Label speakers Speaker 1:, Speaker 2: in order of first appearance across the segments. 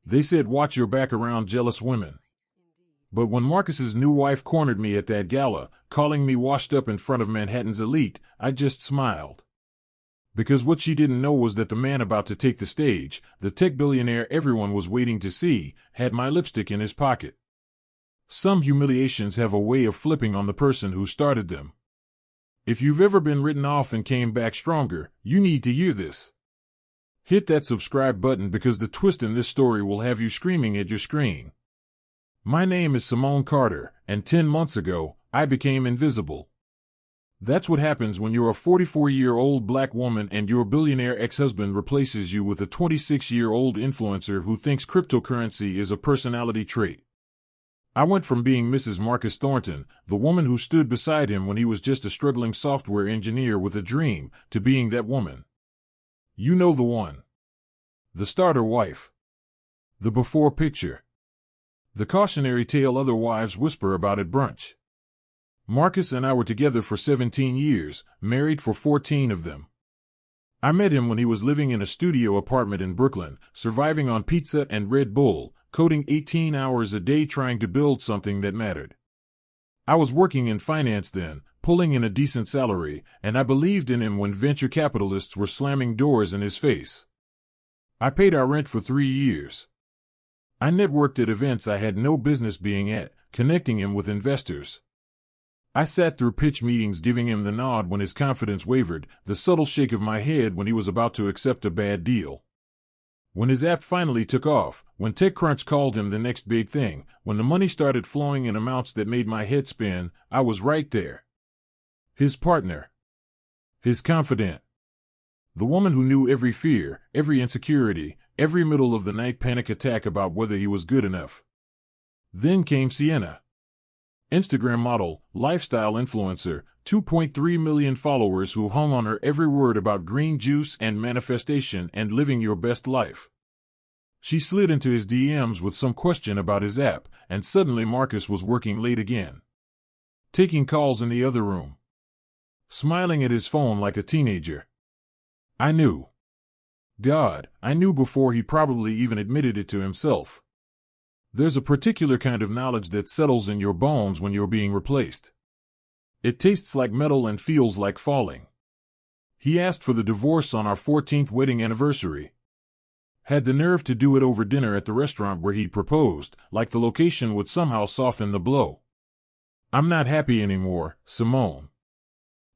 Speaker 1: They said watch your back around jealous women. But when Marcus's new wife cornered me at that gala, calling me washed up in front of Manhattan's elite, I just smiled. Because what she didn't know was that the man about to take the stage, the tech billionaire everyone was waiting to see, had my lipstick in his pocket. Some humiliations have a way of flipping on the person who started them. If you've ever been written off and came back stronger, you need to hear this. Hit that subscribe button because the twist in this story will have you screaming at your screen. My name is Simone Carter, and 10 months ago, I became invisible. That's what happens when you're a 44-year-old black woman and your billionaire ex-husband replaces you with a 26-year-old influencer who thinks cryptocurrency is a personality trait. I went from being Mrs. Marcus Thornton, the woman who stood beside him when he was just a struggling software engineer with a dream, to being that woman. You know the one. The starter wife. The before picture. The cautionary tale other wives whisper about at brunch. Marcus and I were together for 17 years, married for 14 of them. I met him when he was living in a studio apartment in Brooklyn, surviving on pizza and Red Bull, coding 18 hours a day trying to build something that mattered. I was working in finance then, pulling in a decent salary, and I believed in him when venture capitalists were slamming doors in his face. I paid our rent for 3 years. I networked at events I had no business being at, connecting him with investors. I sat through pitch meetings giving him the nod when his confidence wavered, the subtle shake of my head when he was about to accept a bad deal. When his app finally took off, when TechCrunch called him the next big thing, when the money started flowing in amounts that made my head spin, I was right there. His partner. His confidant. The woman who knew every fear, every insecurity, every middle-of-the-night panic attack about whether he was good enough. Then came Sienna. Instagram model, lifestyle influencer, 2.3 million followers who hung on her every word about green juice and manifestation and living your best life. She slid into his DMs with some question about his app, and suddenly Marcus was working late again. Taking calls in the other room. Smiling at his phone like a teenager. I knew. God, I knew before he probably even admitted it to himself. There's a particular kind of knowledge that settles in your bones when you're being replaced. It tastes like metal and feels like falling. He asked for the divorce on our 14th wedding anniversary. Had the nerve to do it over dinner at the restaurant where he'd proposed, like the location would somehow soften the blow. I'm not happy anymore, Simone.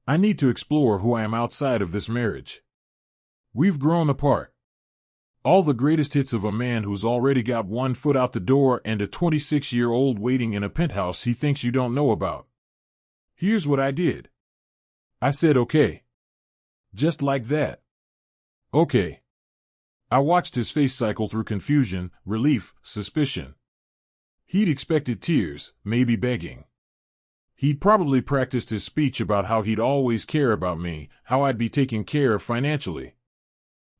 Speaker 1: I need to explore who I am outside of this marriage. We've grown apart. All the greatest hits of a man who's already got one foot out the door and a 26-year-old waiting in a penthouse he thinks you don't know about. Here's what I did. I said okay. Just like that. Okay. I watched his face cycle through confusion, relief, suspicion. He'd expected tears, maybe begging. He'd probably practiced his speech about how he'd always care about me, how I'd be taken care of financially.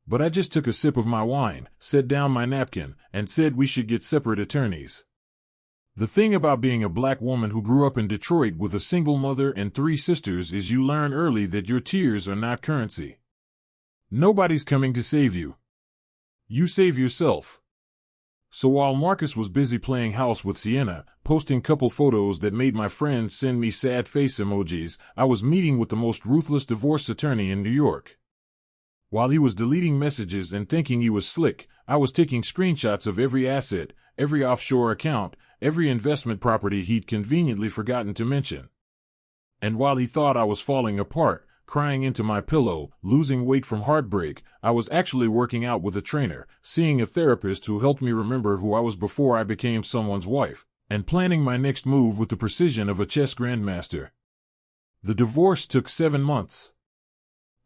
Speaker 1: But I just took a sip of my wine, set down my napkin, and said we should get separate attorneys. The thing about being a black woman who grew up in Detroit with a single mother and 3 sisters is you learn early that your tears are not currency. Nobody's coming to save you. You save yourself. So while Marcus was busy playing house with Sienna, posting couple photos that made my friends send me sad face emojis, I was meeting with the most ruthless divorce attorney in New York. While he was deleting messages and thinking he was slick, I was taking screenshots of every asset, every offshore account, every investment property he'd conveniently forgotten to mention. And while he thought I was falling apart, crying into my pillow, losing weight from heartbreak, I was actually working out with a trainer, seeing a therapist who helped me remember who I was before I became someone's wife, and planning my next move with the precision of a chess grandmaster. The divorce took 7 months.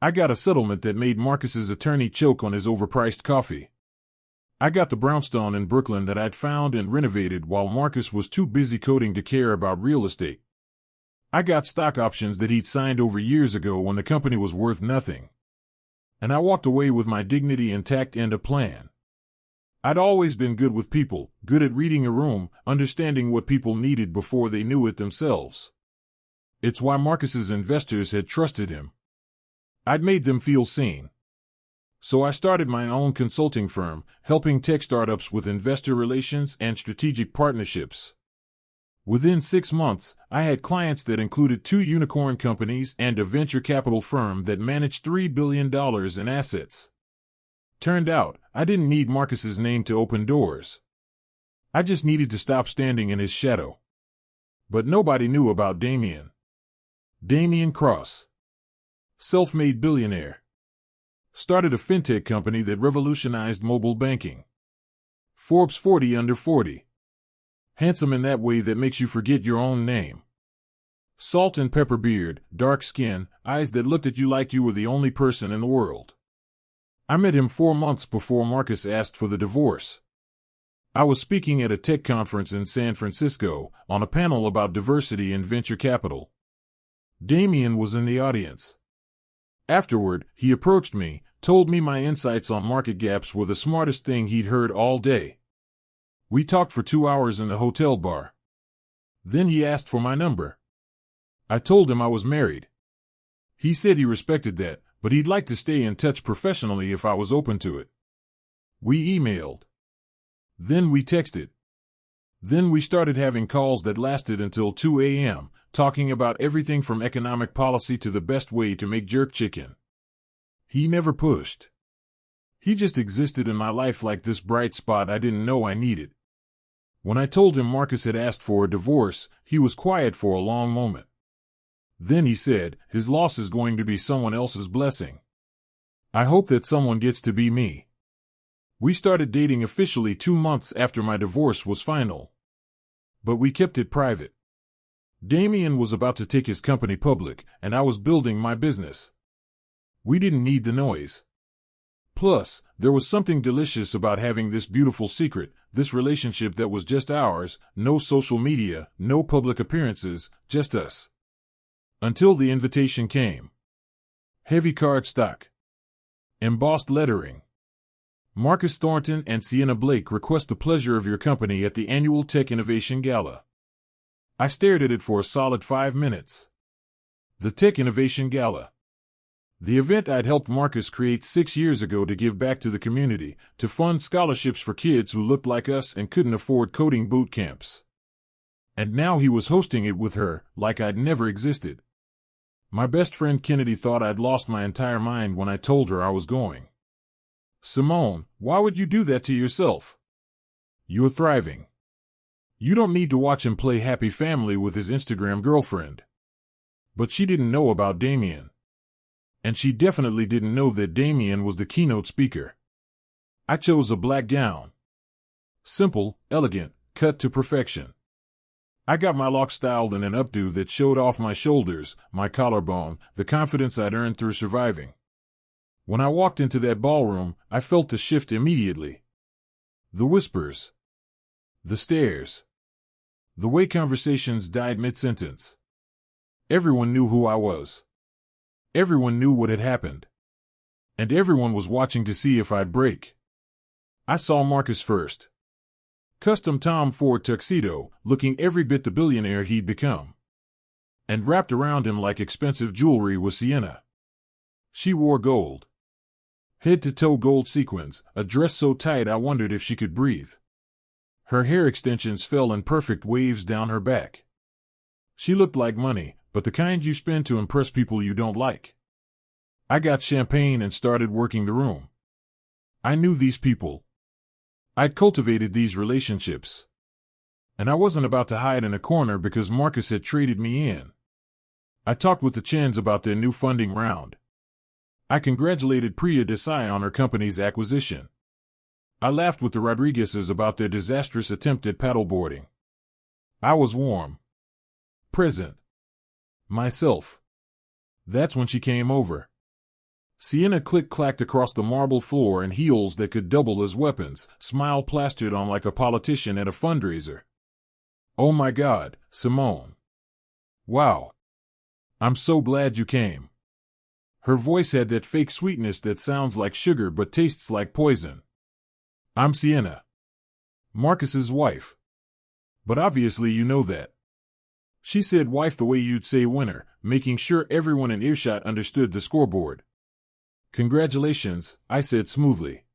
Speaker 1: I got a settlement that made Marcus's attorney choke on his overpriced coffee. I got the brownstone in Brooklyn that I'd found and renovated while Marcus was too busy coding to care about real estate. I got stock options that he'd signed over years ago when the company was worth nothing. And I walked away with my dignity intact and a plan. I'd always been good with people, good at reading a room, understanding what people needed before they knew it themselves. It's why Marcus's investors had trusted him. I'd made them feel seen. So I started my own consulting firm, helping tech startups with investor relations and strategic partnerships. Within 6 months, I had clients that included 2 unicorn companies and a venture capital firm that managed $3 billion in assets. Turned out, I didn't need Marcus's name to open doors. I just needed to stop standing in his shadow. But nobody knew about Damien. Damien Cross. Self-made billionaire. Started a fintech company that revolutionized mobile banking. Forbes 40 under 40. Handsome in that way that makes you forget your own name. Salt and pepper beard, dark skin, eyes that looked at you like you were the only person in the world. I met him 4 months before Marcus asked for the divorce. I was speaking at a tech conference in San Francisco on a panel about diversity in venture capital. Damien was in the audience. Afterward, he approached me, told me my insights on market gaps were the smartest thing he'd heard all day. We talked for 2 hours in the hotel bar. Then he asked for my number. I told him I was married. He said he respected that, but he'd like to stay in touch professionally if I was open to it. We emailed. Then we texted. Then we started having calls that lasted until 2 a.m., talking about everything from economic policy to the best way to make jerk chicken. He never pushed. He just existed in my life like this bright spot I didn't know I needed. When I told him Marcus had asked for a divorce, he was quiet for a long moment. Then he said, his loss is going to be someone else's blessing. I hope that someone gets to be me. We started dating officially 2 months after my divorce was final. But we kept it private. Damien was about to take his company public, and I was building my business. We didn't need the noise. Plus, there was something delicious about having this beautiful secret, this relationship that was just ours, no social media, no public appearances, just us. Until the invitation came. Heavy cardstock. Embossed lettering. Marcus Thornton and Sienna Blake request the pleasure of your company at the annual Tech Innovation Gala. I stared at it for a solid 5 minutes. The Tech Innovation Gala. The event I'd helped Marcus create 6 years ago to give back to the community, to fund scholarships for kids who looked like us and couldn't afford coding boot camps. And now he was hosting it with her, like I'd never existed. My best friend Kennedy thought I'd lost my entire mind when I told her I was going. Simone, why would you do that to yourself? You're thriving. You don't need to watch him play happy family with his Instagram girlfriend. But she didn't know about Damien. And she definitely didn't know that Damien was the keynote speaker. I chose a black gown. Simple, elegant, cut to perfection. I got my locks styled in an updo that showed off my shoulders, my collarbone, the confidence I'd earned through surviving. When I walked into that ballroom, I felt the shift immediately. The whispers. The stares. The way conversations died mid-sentence. Everyone knew who I was. Everyone knew what had happened. And everyone was watching to see if I'd break. I saw Marcus first. Custom Tom Ford tuxedo, looking every bit the billionaire he'd become. And wrapped around him like expensive jewelry was Sienna. She wore gold. Head-to-toe gold sequins, a dress so tight I wondered if she could breathe. Her hair extensions fell in perfect waves down her back. She looked like money, but the kind you spend to impress people you don't like. I got champagne and started working the room. I knew these people. I'd cultivated these relationships. And I wasn't about to hide in a corner because Marcus had traded me in. I talked with the Chens about their new funding round. I congratulated Priya Desai on her company's acquisition. I laughed with the Rodriguezes about their disastrous attempt at paddleboarding. I was warm. Present. Myself. That's when she came over. Sienna click-clacked across the marble floor in heels that could double as weapons, smile plastered on like a politician at a fundraiser. Oh my God, Simone. Wow. I'm so glad you came. Her voice had that fake sweetness that sounds like sugar but tastes like poison. I'm Sienna. Marcus's wife. But obviously you know that. She said wife the way you'd say winner, making sure everyone in earshot understood the scoreboard. Congratulations, I said smoothly.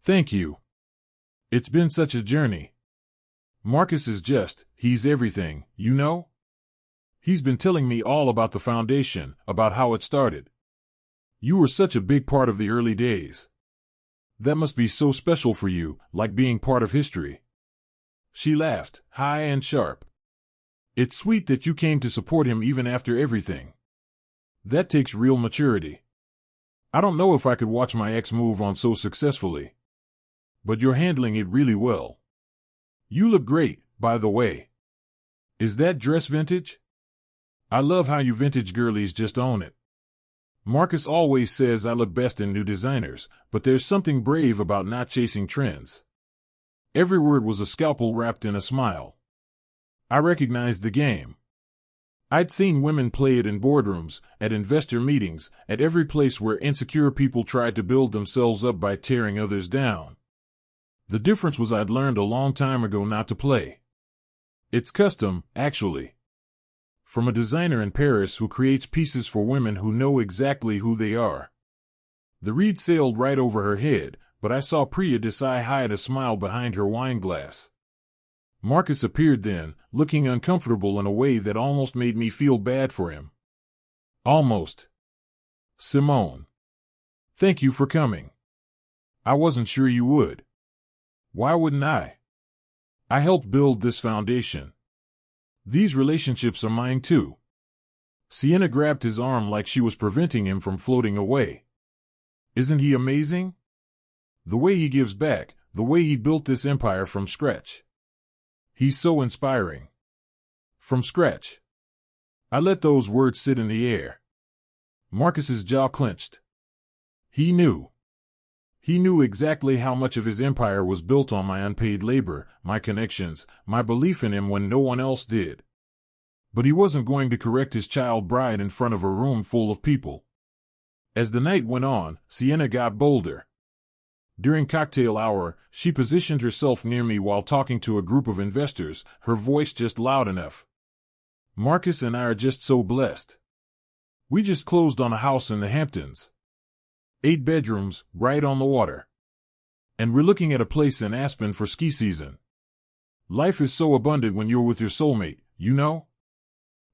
Speaker 1: Thank you. It's been such a journey. Marcus is he's everything, you know? He's been telling me all about the foundation, about how it started. You were such a big part of the early days. That must be so special for you, like being part of history. She laughed, high and sharp. It's sweet that you came to support him even after everything. That takes real maturity. I don't know if I could watch my ex move on so successfully. But you're handling it really well. You look great, by the way. Is that dress vintage? I love how you vintage girlies just own it. Marcus always says I look best in new designers, but there's something brave about not chasing trends. Every word was a scalpel wrapped in a smile. I recognized the game. I'd seen women play it in boardrooms, at investor meetings, at every place where insecure people tried to build themselves up by tearing others down. The difference was I'd learned a long time ago not to play. It's custom, actually. From a designer in Paris who creates pieces for women who know exactly who they are. The reed sailed right over her head, but I saw Priya Desai hide a smile behind her wine glass. Marcus appeared then, looking uncomfortable in a way that almost made me feel bad for him. Almost. Simone. Thank you for coming. I wasn't sure you would. Why wouldn't I? I helped build this foundation. These relationships are mine too. Sienna grabbed his arm like she was preventing him from floating away. Isn't he amazing? The way he gives back, the way he built this empire from scratch. He's so inspiring. From scratch. I let those words sit in the air. Marcus's jaw clenched. He knew. He knew exactly how much of his empire was built on my unpaid labor, my connections, my belief in him when no one else did. But he wasn't going to correct his child bride in front of a room full of people. As the night went on, Sienna got bolder. During cocktail hour, she positioned herself near me while talking to a group of investors, her voice just loud enough. Marcus and I are just so blessed. We just closed on a house in the Hamptons. 8 bedrooms, right on the water. And we're looking at a place in Aspen for ski season. Life is so abundant when you're with your soulmate, you know?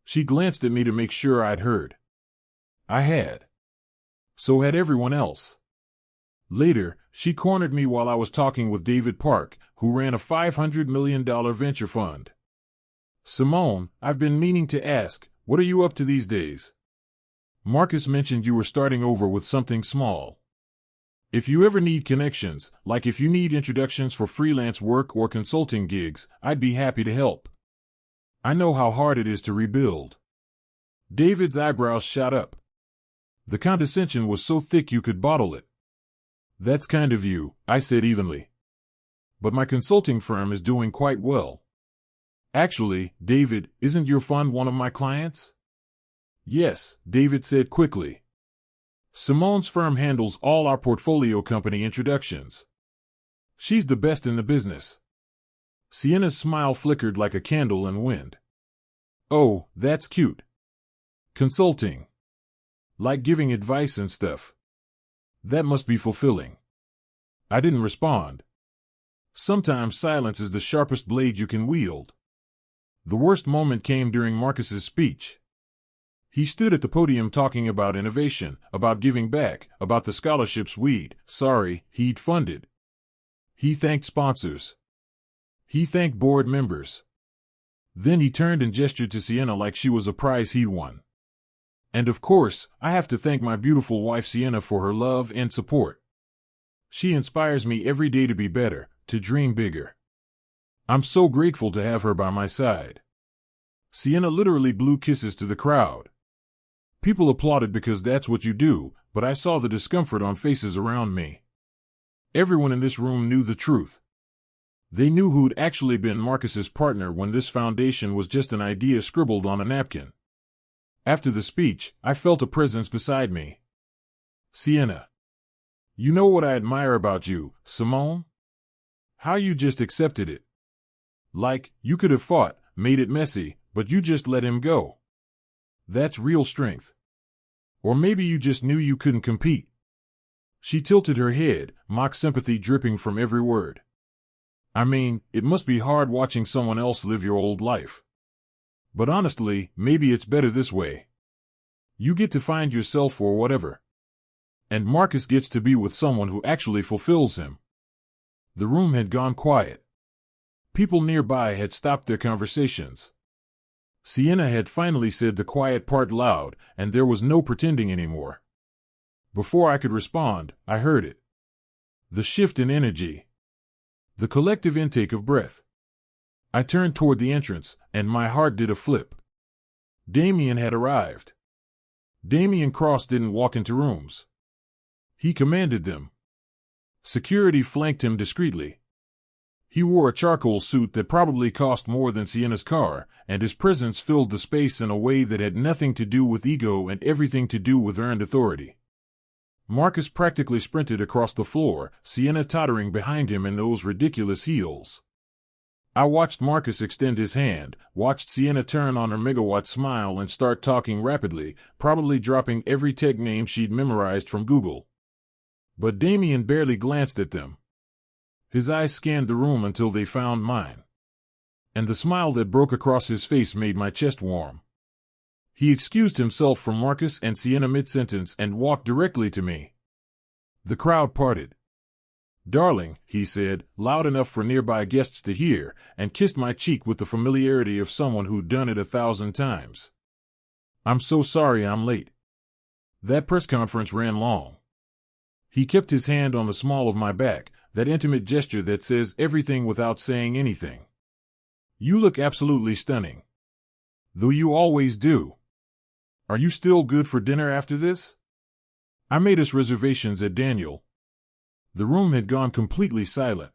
Speaker 1: She glanced at me to make sure I'd heard. I had. So had everyone else. Later, she cornered me while I was talking with David Park, who ran a $500 million venture fund. Simone, I've been meaning to ask, what are you up to these days? Marcus mentioned you were starting over with something small. If you ever need connections, like if you need introductions for freelance work or consulting gigs, I'd be happy to help. I know how hard it is to rebuild. David's eyebrows shot up. The condescension was so thick you could bottle it. That's kind of you, I said evenly. But my consulting firm is doing quite well. Actually, David, isn't your fund one of my clients? Yes, David said quickly. Simone's firm handles all our portfolio company introductions. She's the best in the business. Sienna's smile flickered like a candle in wind. Oh, that's cute. Consulting. Like giving advice and stuff. That must be fulfilling. I didn't respond. Sometimes silence is the sharpest blade you can wield. The worst moment came during Marcus's speech. He stood at the podium talking about innovation, about giving back, about the scholarships he'd funded. He thanked sponsors. He thanked board members. Then he turned and gestured to Sienna like she was a prize he'd won. And of course, I have to thank my beautiful wife Sienna for her love and support. She inspires me every day to be better, to dream bigger. I'm so grateful to have her by my side. Sienna literally blew kisses to the crowd. People applauded because that's what you do, but I saw the discomfort on faces around me. Everyone in this room knew the truth. They knew who'd actually been Marcus's partner when this foundation was just an idea scribbled on a napkin. After the speech, I felt a presence beside me. Sienna. You know what I admire about you, Simone? How you just accepted it. Like, you could have fought, made it messy, but you just let him go. That's real strength. Or maybe you just knew you couldn't compete. She tilted her head, mock sympathy dripping from every word. I mean, it must be hard watching someone else live your old life. But honestly, maybe it's better this way. You get to find yourself or whatever. And Marcus gets to be with someone who actually fulfills him. The room had gone quiet. People nearby had stopped their conversations. Sienna had finally said the quiet part loud, and there was no pretending anymore. Before I could respond, I heard it. The shift in energy. The collective intake of breath. I turned toward the entrance, and my heart did a flip. Damien had arrived. Damien Cross didn't walk into rooms. He commanded them. Security flanked him discreetly. He wore a charcoal suit that probably cost more than Sienna's car, and his presence filled the space in a way that had nothing to do with ego and everything to do with earned authority. Marcus practically sprinted across the floor, Sienna tottering behind him in those ridiculous heels. I watched Marcus extend his hand, watched Sienna turn on her megawatt smile and start talking rapidly, probably dropping every tech name she'd memorized from Google. But Damien barely glanced at them. His eyes scanned the room until they found mine. And the smile that broke across his face made my chest warm. He excused himself from Marcus and Sienna mid-sentence and walked directly to me. The crowd parted. "Darling," he said, loud enough for nearby guests to hear, and kissed my cheek with the familiarity of someone who'd done it 1,000 times. "I'm so sorry I'm late. That press conference ran long." He kept his hand on the small of my back, that intimate gesture that says everything without saying anything. "You look absolutely stunning. Though you always do. Are you still good for dinner after this? I made us reservations at Daniel." The room had gone completely silent.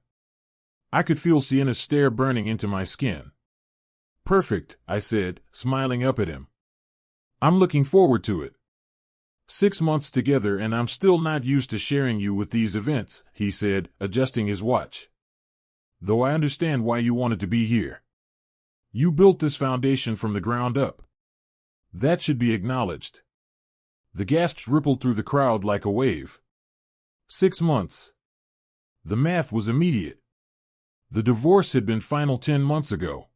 Speaker 1: I could feel Sienna's stare burning into my skin. "Perfect," I said, smiling up at him. "I'm looking forward to it." 6 months together and I'm still not used to sharing you with these events, he said, adjusting his watch. "Though I understand why you wanted to be here. You built this foundation from the ground up. That should be acknowledged." The gasps rippled through the crowd like a wave. 6 months. The math was immediate. The divorce had been final 10 months ago.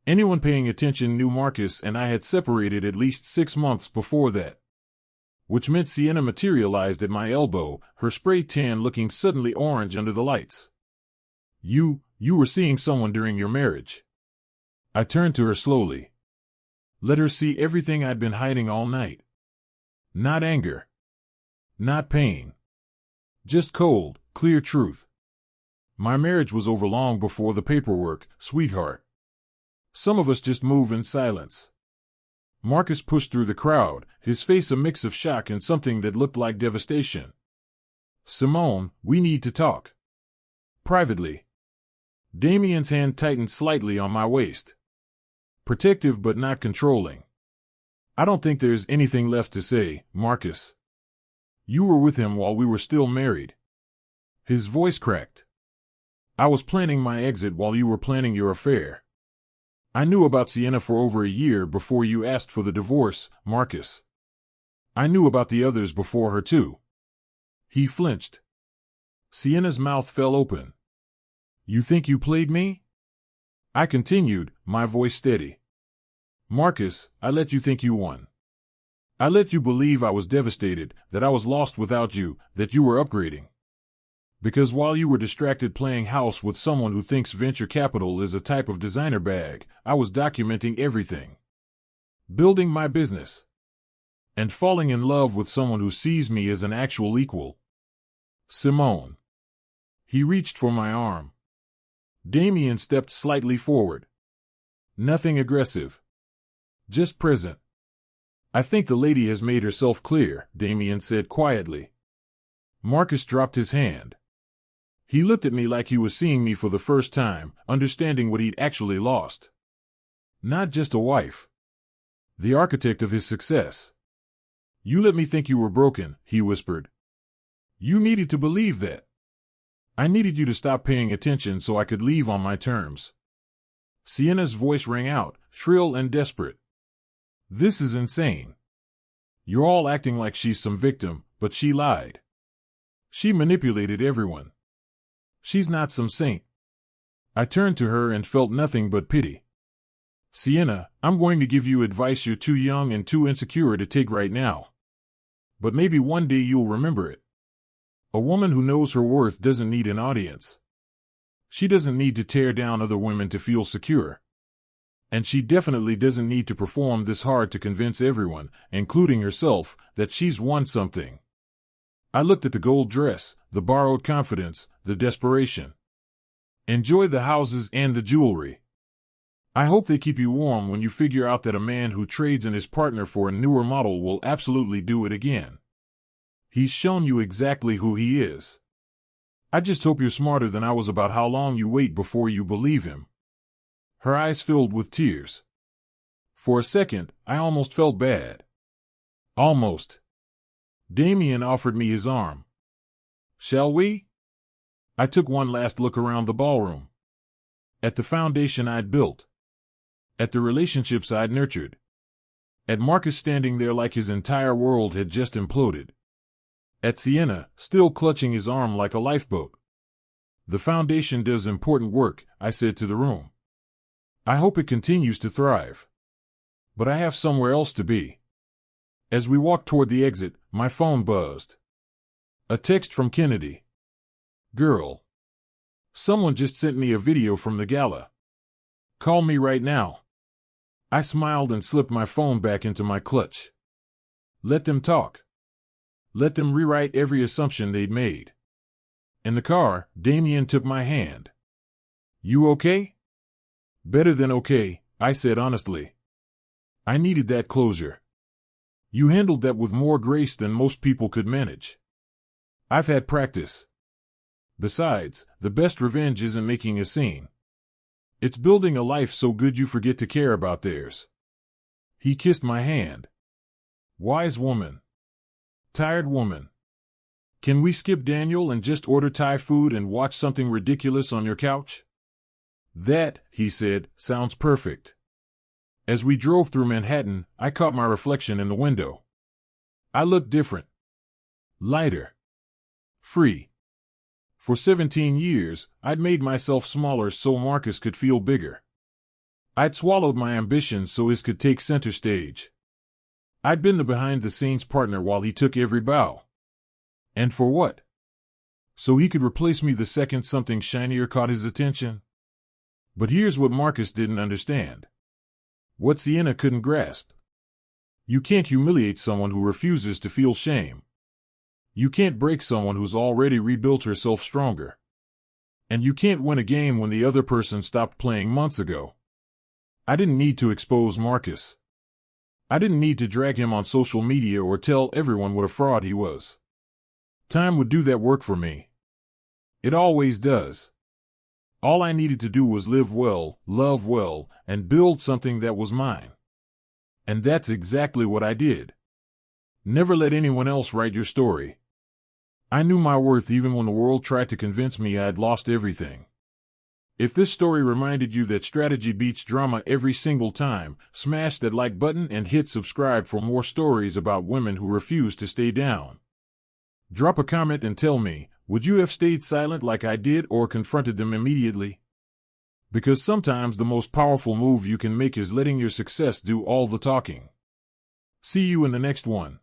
Speaker 1: Anyone paying attention knew Marcus and I had separated at least 6 months before that. Which meant Sienna materialized at my elbow, her spray tan looking suddenly orange under the lights. You were seeing someone during your marriage." I turned to her slowly. Let her see everything I'd been hiding all night. Not anger. Not pain. Just cold, clear truth. "My marriage was over long before the paperwork, sweetheart. Some of us just move in silence." Marcus pushed through the crowd, his face a mix of shock and something that looked like devastation. "Simone, we need to talk. Privately." Damien's hand tightened slightly on my waist. Protective but not controlling. "I don't think there's anything left to say, Marcus. You were with him while we were still married." His voice cracked. "I was planning my exit while you were planning your affair. I knew about Sienna for over a year before you asked for the divorce, Marcus. I knew about the others before her too." He flinched. Sienna's mouth fell open. "You think you played me?" I continued, my voice steady. "Marcus, I let you think you won. I let you believe I was devastated, that I was lost without you, that you were upgrading. Because while you were distracted playing house with someone who thinks venture capital is a type of designer bag, I was documenting everything. Building my business. And falling in love with someone who sees me as an actual equal. Simone." He reached for my arm. Damien stepped slightly forward. Nothing aggressive. Just present. "I think the lady has made herself clear," Damien said quietly. Marcus dropped his hand. He looked at me like he was seeing me for the first time, understanding what he'd actually lost. Not just a wife. The architect of his success. "You let me think you were broken," he whispered. "You needed to believe that. I needed you to stop paying attention so I could leave on my terms." Sienna's voice rang out, shrill and desperate. "This is insane. You're all acting like she's some victim, but she lied. She manipulated everyone. She's not some saint. I turned to her and felt nothing but pity. Sienna, I'm going to give you advice you're too young and too insecure to take right now. But maybe one day you'll remember it. A woman who knows her worth doesn't need an audience. She doesn't need to tear down other women to feel secure. And she definitely doesn't need to perform this hard to convince everyone, including herself, that she's won something. I looked at the gold dress, the borrowed confidence, the desperation. Enjoy the houses and the jewelry. I hope they keep you warm when you figure out that a man who trades in his partner for a newer model will absolutely do it again. He's shown you exactly who he is. I just hope you're smarter than I was about how long you wait before you believe him. Her eyes filled with tears. For a second, I almost felt bad. Almost. Damien offered me his arm. Shall we? I took one last look around the ballroom. At the foundation I'd built. At the relationships I'd nurtured. At Marcus standing there like his entire world had just imploded. At Sienna, still clutching his arm like a lifeboat. The foundation does important work, I said to the room. I hope it continues to thrive. But I have somewhere else to be. As we walked toward the exit, my phone buzzed. A text from Kennedy. Girl. Someone just sent me a video from the gala. Call me right now. I smiled and slipped my phone back into my clutch. Let them talk. Let them rewrite every assumption they'd made. In the car, Damien took my hand. You okay? Better than okay, I said honestly. I needed that closure. You handled that with more grace than most people could manage. I've had practice. Besides, the best revenge isn't making a scene. It's building a life so good you forget to care about theirs. He kissed my hand. Wise woman. Tired woman. Can we skip Daniel and just order Thai food and watch something ridiculous on your couch? That, he said, sounds perfect. As we drove through Manhattan, I caught my reflection in the window. I looked different. Lighter. Free. For 17 years, I'd made myself smaller so Marcus could feel bigger. I'd swallowed my ambition so his could take center stage. I'd been the behind-the-scenes partner while he took every bow. And for what? So he could replace me the second something shinier caught his attention? But here's what Marcus didn't understand. What Sienna couldn't grasp. You can't humiliate someone who refuses to feel shame. You can't break someone who's already rebuilt herself stronger. And you can't win a game when the other person stopped playing months ago. I didn't need to expose Marcus. I didn't need to drag him on social media or tell everyone what a fraud he was. Time would do that work for me. It always does. All I needed to do was live well, love well, and build something that was mine. And that's exactly what I did. Never let anyone else write your story. I knew my worth even when the world tried to convince me I'd lost everything. If this story reminded you that strategy beats drama every single time, smash that like button and hit subscribe for more stories about women who refuse to stay down. Drop a comment and tell me, would you have stayed silent like I did or confronted them immediately? Because sometimes the most powerful move you can make is letting your success do all the talking. See you in the next one.